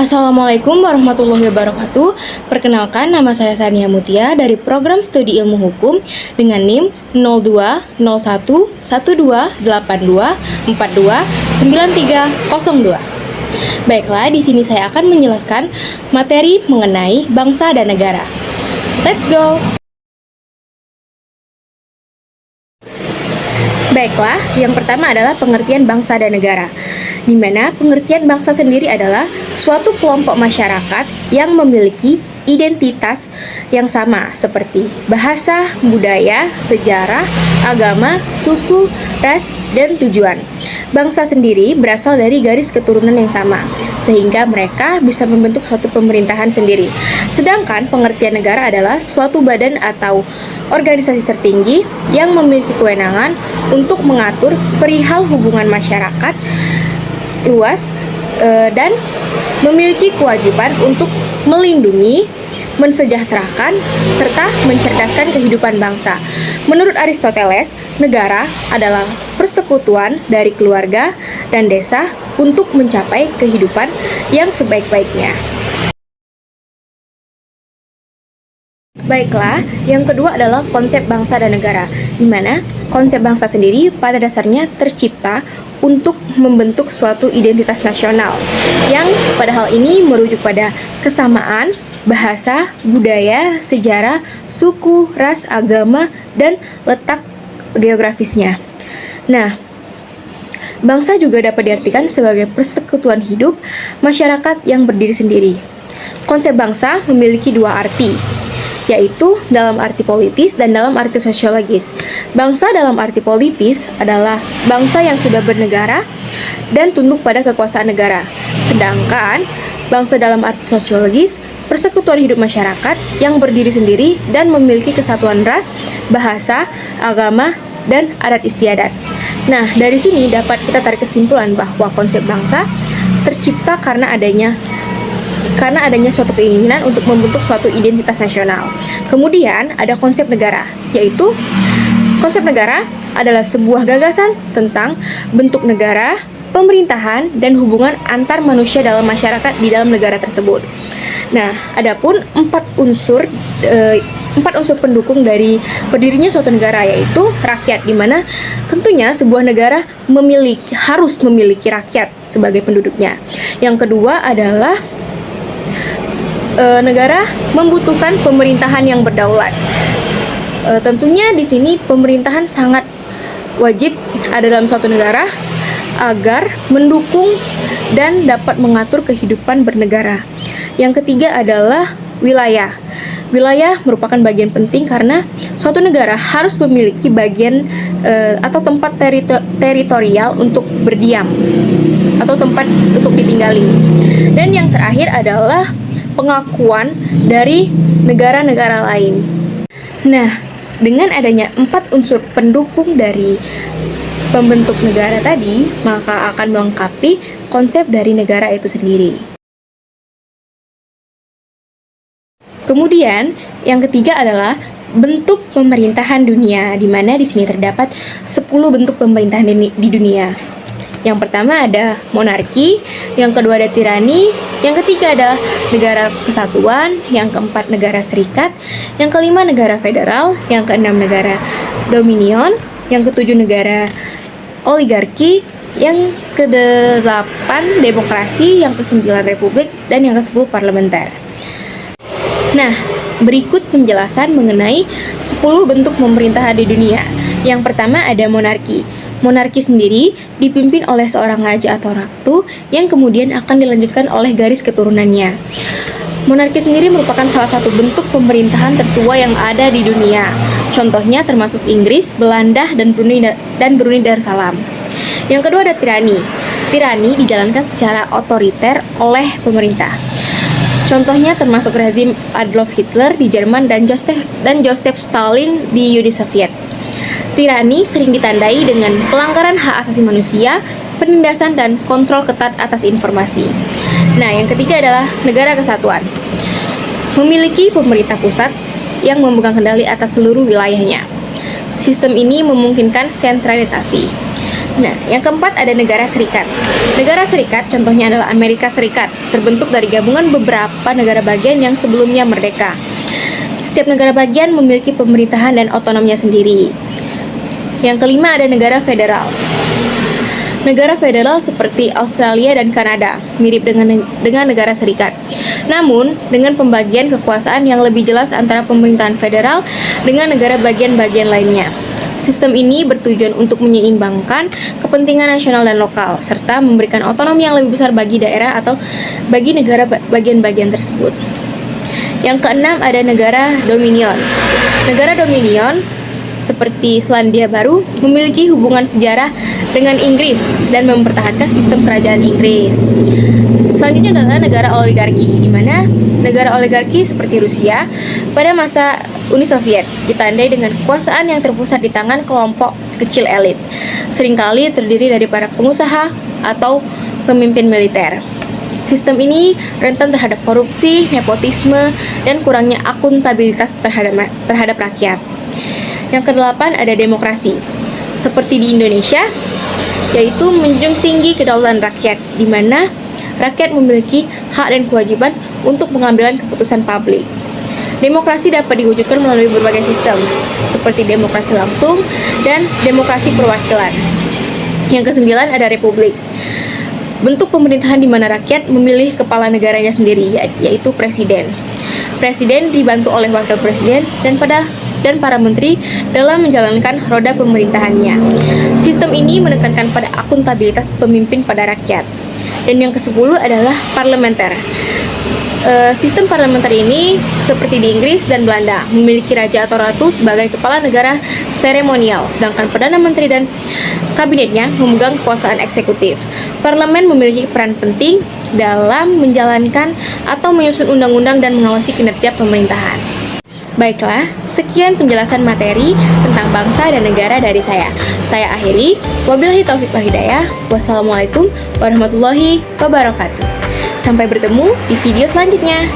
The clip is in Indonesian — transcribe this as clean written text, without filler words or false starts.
Assalamualaikum warahmatullahi wabarakatuh. Perkenalkan, nama saya Sania Mutia dari Program Studi Ilmu Hukum dengan NIM 02011282429302. Baiklah, di sini saya akan menjelaskan materi mengenai bangsa dan negara. Let's go! Baiklah, yang pertama adalah pengertian bangsa dan negara, di mana pengertian bangsa sendiri adalah suatu kelompok masyarakat yang memiliki identitas yang sama seperti bahasa, budaya, sejarah, agama, suku, ras, dan tujuan. Bangsa sendiri berasal dari garis keturunan yang sama, sehingga mereka bisa membentuk suatu pemerintahan sendiri. Sedangkan pengertian negara adalah suatu badan atau organisasi tertinggi yang memiliki kewenangan untuk mengatur perihal hubungan masyarakat luas dan memiliki kewajiban untuk melindungi, mensejahterakan, serta mencerdaskan kehidupan bangsa. Menurut Aristoteles, negara adalah persekutuan dari keluarga dan desa untuk mencapai kehidupan yang sebaik-baiknya. Baiklah, yang kedua adalah konsep bangsa dan negara, di mana konsep bangsa sendiri pada dasarnya tercipta untuk membentuk suatu identitas nasional, yang pada hal ini merujuk pada kesamaan bahasa, budaya, sejarah, suku, ras, agama, dan letak geografisnya. Nah, bangsa juga dapat diartikan sebagai persekutuan hidup masyarakat yang berdiri sendiri. Konsep bangsa memiliki dua arti, yaitu dalam arti politis dan dalam arti sosiologis. Bangsa dalam arti politis adalah bangsa yang sudah bernegara dan tunduk pada kekuasaan negara. Sedangkan bangsa dalam arti sosiologis, persekutuan hidup masyarakat yang berdiri sendiri dan memiliki kesatuan ras, bahasa, agama, dan adat istiadat. Nah, dari sini dapat kita tarik kesimpulan bahwa konsep bangsa tercipta karena adanya suatu keinginan untuk membentuk suatu identitas nasional. Kemudian ada konsep negara, yaitu konsep negara adalah sebuah gagasan tentang bentuk negara, pemerintahan, dan hubungan antar manusia dalam masyarakat di dalam negara tersebut. Nah, adapun empat unsur pendukung dari berdirinya suatu negara, yaitu rakyat, di mana tentunya sebuah negara harus memiliki rakyat sebagai penduduknya. Yang kedua adalah negara membutuhkan pemerintahan yang berdaulat. Tentunya di sini pemerintahan sangat wajib ada dalam suatu negara agar mendukung dan dapat mengatur kehidupan bernegara. Yang ketiga adalah wilayah. Wilayah merupakan bagian penting karena suatu negara harus memiliki bagian atau tempat teritorial untuk berdiam atau tempat untuk ditinggali. Dan yang terakhir adalah pengakuan dari negara-negara lain. Nah, dengan adanya 4 unsur pendukung dari pembentuk negara tadi, maka akan melengkapi konsep dari negara itu sendiri. Kemudian, yang ketiga adalah bentuk pemerintahan dunia, di mana di sini terdapat 10 bentuk pemerintahan di dunia. Yang pertama ada monarki, yang kedua ada tirani, yang ketiga adalah negara kesatuan, yang keempat negara serikat, yang kelima negara federal, yang keenam negara dominion, yang ketujuh negara oligarki, yang kedelapan demokrasi, yang kesembilan republik, dan yang kesepuluh parlementer. Nah, berikut penjelasan mengenai 10 bentuk pemerintahan di dunia. Yang pertama ada monarki. Monarki sendiri dipimpin oleh seorang raja atau ratu yang kemudian akan dilanjutkan oleh garis keturunannya. Monarki sendiri merupakan salah satu bentuk pemerintahan tertua yang ada di dunia. Contohnya termasuk Inggris, Belanda, dan Brunei Darussalam. Yang kedua ada tirani. Tirani dijalankan secara otoriter oleh pemerintah. Contohnya termasuk rezim Adolf Hitler di Jerman dan Joseph Stalin di Uni Soviet. Tirani sering ditandai dengan pelanggaran hak asasi manusia, penindasan, dan kontrol ketat atas informasi. Nah, yang ketiga adalah negara kesatuan. Memiliki pemerintah pusat yang memegang kendali atas seluruh wilayahnya. Sistem ini memungkinkan sentralisasi. Nah, yang keempat ada negara serikat. Negara serikat contohnya adalah Amerika Serikat, terbentuk dari gabungan beberapa negara bagian yang sebelumnya merdeka. Setiap negara bagian memiliki pemerintahan dan otonominya sendiri. Yang kelima ada negara federal. Negara federal seperti Australia dan Kanada, mirip dengan negara serikat. Namun, dengan pembagian kekuasaan yang lebih jelas antara pemerintahan federal dengan negara bagian-bagian lainnya. Sistem ini bertujuan untuk menyeimbangkan kepentingan nasional dan lokal, serta memberikan otonomi yang lebih besar bagi daerah atau bagi negara bagian-bagian tersebut. Yang keenam ada negara dominion. Negara dominion seperti Selandia Baru memiliki hubungan sejarah dengan Inggris dan mempertahankan sistem kerajaan Inggris. Selanjutnya adalah negara oligarki, di mana negara oligarki seperti Rusia pada masa Uni Soviet ditandai dengan kekuasaan yang terpusat di tangan kelompok kecil elit, seringkali terdiri dari para pengusaha atau pemimpin militer. Sistem ini rentan terhadap korupsi, nepotisme, dan kurangnya akuntabilitas terhadap rakyat. Yang kedelapan ada demokrasi, seperti di Indonesia, yaitu menjunjung tinggi kedaulatan rakyat, di mana rakyat memiliki hak dan kewajiban untuk pengambilan keputusan publik. Demokrasi dapat diwujudkan melalui berbagai sistem, seperti demokrasi langsung dan demokrasi perwakilan. Yang kesembilan ada republik. Bentuk pemerintahan di mana rakyat memilih kepala negaranya sendiri, yaitu presiden. Presiden dibantu oleh wakil presiden dan para menteri dalam menjalankan roda pemerintahannya. Sistem ini menekankan pada akuntabilitas pemimpin pada rakyat. Dan yang ke-10 adalah parlementer. Sistem parlementer ini seperti di Inggris dan Belanda memiliki raja atau ratu sebagai kepala negara seremonial, sedangkan perdana menteri dan kabinetnya memegang kekuasaan eksekutif. Parlemen memiliki peran penting dalam menjalankan atau menyusun undang-undang dan mengawasi kinerja pemerintahan. Baiklah, sekian penjelasan materi tentang bangsa dan negara dari saya. Saya akhiri, wabillahi taufiq wal hidayah. Wassalamualaikum warahmatullahi wabarakatuh. Sampai bertemu di video selanjutnya.